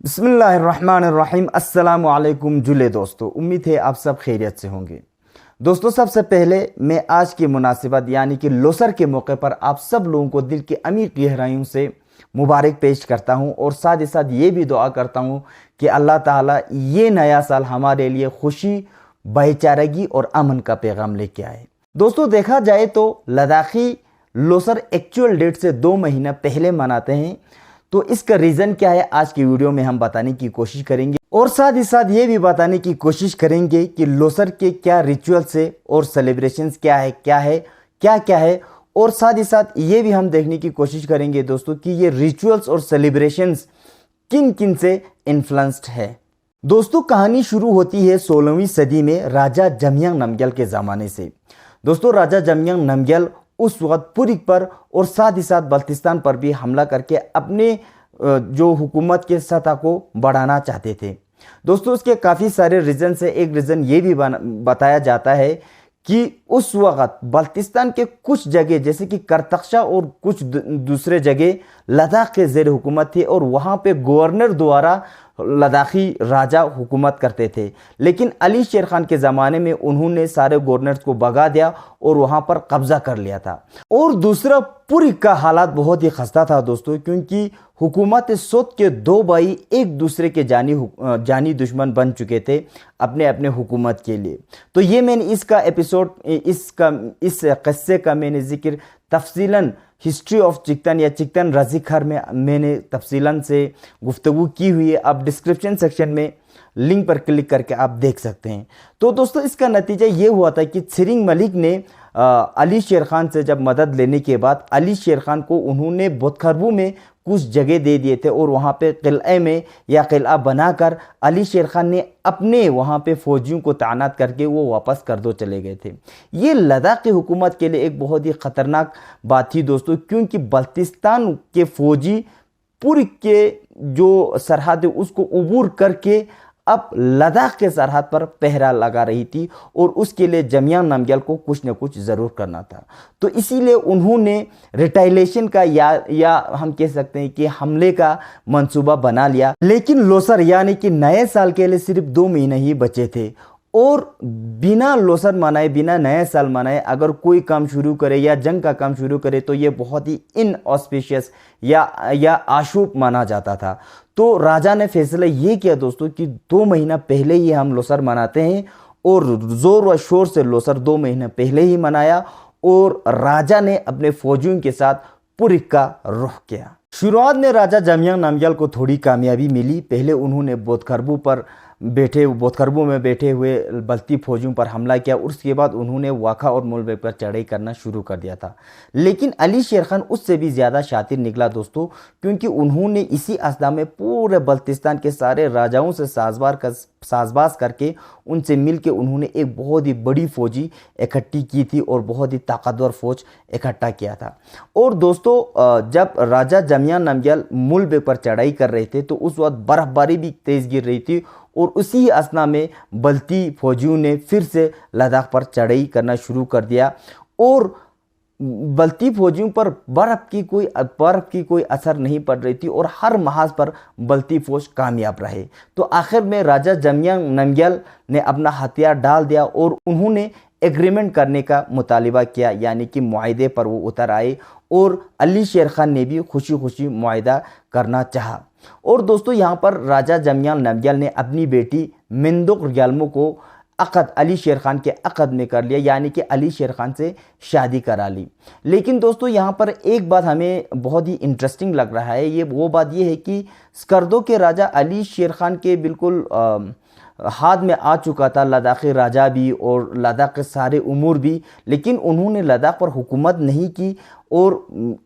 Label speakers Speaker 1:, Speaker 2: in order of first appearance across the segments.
Speaker 1: बिस्मिल्लाहिर्रहमानिर्रहीम। अस्सलाम वालेकुम जुले दोस्तों, उम्मीद है आप सब खैरियत से होंगे। दोस्तों, सबसे पहले मैं आज की मुनासिबत यानी कि लोसर के मौके पर आप सब लोगों को दिल की अमीर गहराइयों से मुबारक पेश करता हूं और साथ ही साथ ये भी दुआ करता हूं कि अल्लाह ताला ये नया साल हमारे लिए खुशी, भाईचारगी और अमन का पैगाम लेके आए। दोस्तों, देखा जाए तो लद्दाखी लोसर एक्चुअल डेट से 2 महीना पहले मनाते हैं। तो इसका रीज़न क्या है आज की वीडियो में हम बताने की कोशिश करेंगे और साथ ही साथ ये भी बताने की कोशिश करेंगे कि लोसर के क्या रिचुअल्स है और सेलिब्रेशंस क्या है और साथ ही साथ ये भी हम देखने की कोशिश करेंगे दोस्तों कि ये रिचुअल्स और सेलिब्रेशंस किन किन से इन्फ्लुएंस्ड है। दोस्तों, कहानी शुरू होती है 16वीं सदी में राजा जमयांग नमग्याल के ज़माने से। दोस्तों, राजा जमयांग नमग्याल उस वक्त पुरिक पर और साथ ही साथ बल्तिस्तान पर भी हमला करके अपने जो हुकूमत के सतह को बढ़ाना चाहते थे। दोस्तों, उसके काफ़ी सारे रीज़न से एक रीज़न ये भी बताया जाता है कि उस वक्त बल्तिस्तान के कुछ जगह जैसे कि करतक्शा और कुछ दूसरे जगह लद्दाख के ज़ेर हुकूमत थे और वहाँ पे गवर्नर द्वारा लद्दाखी राजा हुकूमत करते थे। लेकिन अली शेर खान के ज़माने में उन्होंने सारे गवर्नर्स को भगा दिया और वहाँ पर कब्जा कर लिया था। और दूसरा, पुरी का हालात बहुत ही खस्ता था दोस्तों, क्योंकि हुकूमत सोत के 2 भाई एक दूसरे के जानी दुश्मन बन चुके थे अपने अपने हुकूमत के लिए। तो ये मैंने इसका एपिसोड इस किस्से का मैंने जिक्र तफसीलन हिस्ट्री ऑफ चिकतन या चिकतन रज़िखर में मैंने तफसीलन से गुफ्तगू की हुई है। आप डिस्क्रिप्शन सेक्शन में लिंक पर क्लिक करके आप देख सकते हैं। तो दोस्तों, इसका नतीजा ये हुआ था कि छिरिंग मलिक ने अली शेर खान से जब मदद लेने के बाद अली शेर खान को उन्होंने बोतखरबू में कुछ जगह दे दिए थे और वहाँ पे किले में या किला बनाकर अली शेर खान ने अपने वहाँ पे फौजियों को तैनात करके वो वापस कर दो चले गए थे। ये लद्दाख की हुकूमत के लिए एक बहुत ही ख़तरनाक बात थी दोस्तों, क्योंकि बल्तिस्तान के फौजी पूरी के जो सरहद है उसको अबूर करके अब लद्दाख के सरहद पर पहरा लगा रही थी और उसके लिए जमयांग नमग्याल को कुछ न कुछ ज़रूर करना था। तो इसीलिए उन्होंने रिटाइलेशन का या हम कह सकते हैं कि हमले का मंसूबा बना लिया। लेकिन लोसर यानी कि नए साल के लिए सिर्फ 2 महीने ही बचे थे और बिना लोसर मनाए, बिना नए साल मनाए अगर कोई काम शुरू करे या जंग का काम शुरू करे तो ये बहुत ही इनऑस्पिशियस या अशुभ माना जाता था। तो राजा ने फैसला ये किया दोस्तों कि 2 महीना पहले ही हम लोसर मनाते हैं और ज़ोर व शोर से लोसर 2 महीना पहले ही मनाया और राजा ने अपने फौजियों के साथ पुरिक का रुख किया। शुरुआत में राजा जमयांग नमग्याल को थोड़ी कामयाबी मिली। पहले उन्होंने बोतखरबू में बैठे हुए बल्ती फौजियों पर हमला किया और उसके बाद उन्होंने वाखा और मुलबेग पर चढ़ाई करना शुरू कर दिया था। लेकिन अली शेर खान उससे भी ज़्यादा शातिर निकला दोस्तों, क्योंकि उन्होंने इसी असना में पूरे बल्तिस्तान के सारे राजाओं से साजबाज करके उनसे मिल के उन्होंने एक बहुत ही बड़ी फौजी इकट्ठी की थी और बहुत ही ताकतवर फौज इकट्ठा किया था। और दोस्तों, जब राजा जमयांग नमग्याल मुलबेग पर चढ़ाई कर रहे थे तो उस वक्त बर्फबारी भी तेज़ गिर रही थी और उसी असना में बल्ती फौजियों ने फिर से लद्दाख पर चढ़ाई करना शुरू कर दिया और बल्ती फौजियों पर बर्फ़ की कोई असर नहीं पड़ रही थी और हर महाज पर बल्ती फौज कामयाब रहे। तो आखिर में राजा जमयांग नमग्याल ने अपना हथियार डाल दिया और उन्होंने एग्रीमेंट करने का मुतालिबा किया, यानी कि मुआहदे पर वो उतर आए और अली शेर खान ने भी खुशी खुशी मुआहदा करना चाहा। और दोस्तों, यहाँ पर राजा जमयांग नमग्याल ने अपनी बेटी मिंदुक ग्याल्मो को अली शेर खान के अक़द में कर लिया, यानी कि अली शेर खान से शादी करा ली। लेकिन दोस्तों, यहाँ पर एक बात हमें बहुत ही इंटरेस्टिंग लग रहा है। वो बात ये है कि स्कर्दो के राजा अली शेर खान के बिल्कुल हाथ में आ चुका था लद्दाखी राजा भी और लद्दाख के सारे उमूर भी, लेकिन उन्होंने लद्दाख पर हुकूमत नहीं की और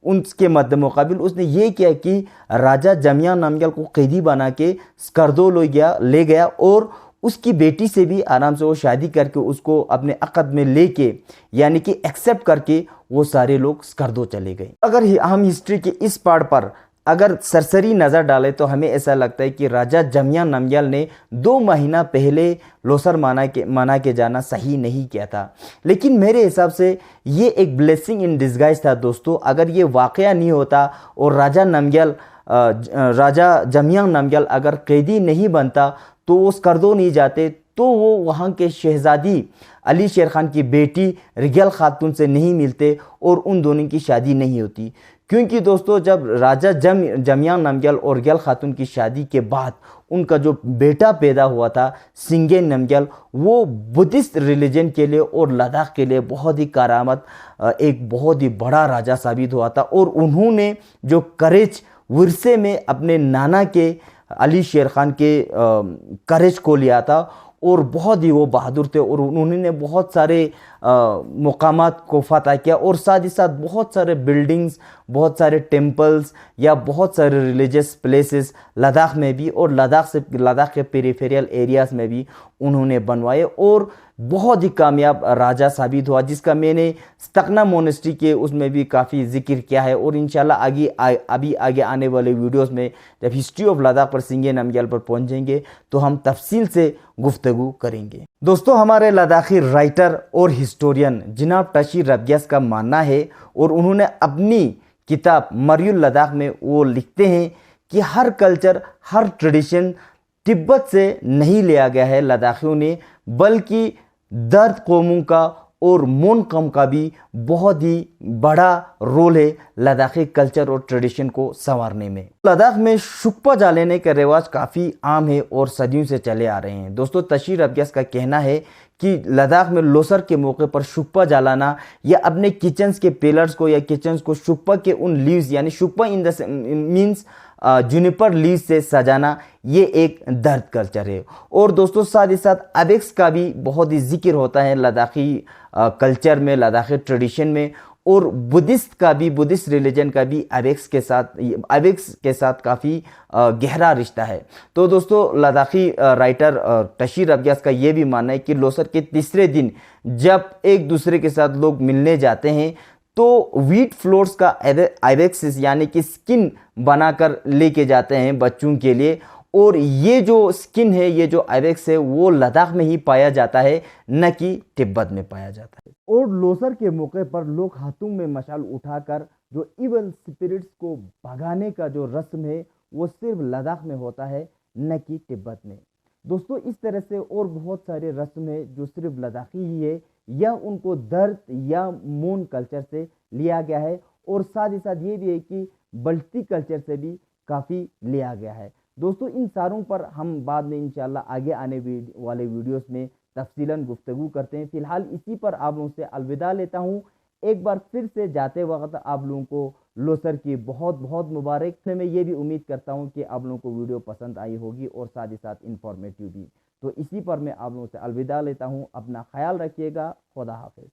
Speaker 1: उनके मद्देमुकाबिल उसने ये किया कि राजा जमयांग नमग्याल को कैदी बना के स्कर्दो ले गया और उसकी बेटी से भी आराम से वो शादी करके उसको अपने अक़द में लेके, यानी कि एक्सेप्ट करके वो सारे लोग स्कर्दो चले गए। अगर हम हिस्ट्री के इस पार्ट पर अगर सरसरी नज़र डालें तो हमें ऐसा लगता है कि राजा जमयांग नमग्याल ने 2 महीना पहले लोसर मना के जाना सही नहीं किया था। लेकिन मेरे हिसाब से ये एक ब्लेसिंग इन डिस्गाइज था दोस्तों। अगर ये वाक़या नहीं होता और राजा नमग्याल राजा जमियांग नामग्याल अगर कैदी नहीं बनता तो वो स्कर्दो नहीं जाते, तो वो वहाँ के शहजादी अली शेर खान की बेटी रिगल खातून से नहीं मिलते और उन दोनों की शादी नहीं होती। क्योंकि दोस्तों जब राजा जमियांग नामग्याल और रिगल खातून की शादी के बाद उनका जो बेटा पैदा हुआ था सिंगे नामग्याल, वो बुद्धिस्ट रिलीजन के लिए और लद्दाख के लिए बहुत ही करामत, एक बहुत ही बड़ा राजा साबित हुआ था। और उन्होंने जो करेज विरसे में अपने नाना के अली शेर खान के करेज को लिया था और बहुत ही वो बहादुर थे और उन्होंने बहुत सारे मुकामात को फतह किया और साथ ही साथ बहुत सारे बिल्डिंग्स, बहुत सारे टेम्पल्स या बहुत सारे रिलीजियस प्लेसेस लद्दाख में भी और लद्दाख के पेरिफेरियल एरियाज़ में भी उन्होंने बनवाए और बहुत ही कामयाब राजा साबित हुआ, जिसका मैंने स्तकना मोनेस्ट्री के उसमें भी काफ़ी जिक्र किया है। और इंशाल्लाह अभी आगे आने वाले वीडियोस में जब हिस्ट्री ऑफ लद्दाख पर सिंगे नामग्याल पर पहुंचेंगे तो हम तफसील से गुफ्तगू करेंगे। दोस्तों हमारे लद्दाखी राइटर और हिस्टोरियन जनाब टशी रब्यास का मानना है और उन्होंने अपनी किताब मरियुल लद्दाख में वो लिखते हैं कि हर कल्चर, हर ट्रेडिशन तिब्बत से नहीं लिया गया है लद्दाखियों ने, बल्कि दर्द कौमों का और मोन कम का भी बहुत ही बड़ा रोल है लद्दाखी कल्चर और ट्रेडिशन को संवारने में। लद्दाख में शुक्पा जलाने का रिवाज काफ़ी आम है और सदियों से चले आ रहे हैं। दोस्तों तशी रब्यास का कहना है कि लद्दाख में लोसर के मौके पर शुक्पा जलाना या अपने किचन्स के पिलर्स को या किचन्स को शुक्पा के उन लीव्स यानी शुक्पा in the means juniper leave से सजाना, ये एक दर्द कल्चर है। और दोस्तों साथ ही साथ अबेक्स का भी बहुत ही जिक्र होता है लद्दाखी कल्चर में, लद्दाखी ट्रेडिशन में। और बुद्धिस्ट रिलीजन का भी अबेक्स के साथ काफ़ी गहरा रिश्ता है। तो दोस्तों लद्दाखी राइटर टशी रब्यास का ये भी मानना है कि लोसर के तीसरे दिन जब एक दूसरे के साथ लोग मिलने जाते हैं तो व्हीट फ्लोर्स का आइबेक्सिस यानी कि स्किन बनाकर लेके जाते हैं बच्चों के लिए। और ये जो स्किन है, ये जो आइबेक्स है, वो लद्दाख में ही पाया जाता है, न कि तिब्बत में पाया जाता है। और लोसर के मौके पर लोग हाथों में मशाल उठाकर जो इवल स्पिरिट्स को भगाने का जो रस्म है वो सिर्फ लद्दाख में होता है, न कि तिब्बत में। दोस्तों इस तरह से और बहुत सारे रस्म है जो सिर्फ लद्दाखी ही है या उनको दर्द या मोन कल्चर से लिया गया है। और साथ ही साथ ये भी है कि बल्टी कल्चर से भी काफ़ी लिया गया है। दोस्तों इन सारों पर हम बाद में इंशाल्लाह आगे आने वाले वीडियोस में तफसीलन गुफ्तगू करते हैं। फिलहाल इसी पर आप लोगों से अलविदा लेता हूँ। एक बार फिर से जाते वक्त आप लोगों को लोसर की बहुत बहुत मुबारक। मैं ये भी उम्मीद करता हूँ कि आप लोगों को वीडियो पसंद आई होगी और साथ ही साथ इंफॉर्मेटिव भी। तो इसी पर मैं आप लोगों से अलविदा लेता हूँ। अपना ख्याल रखिएगा। खुदा हाफिज।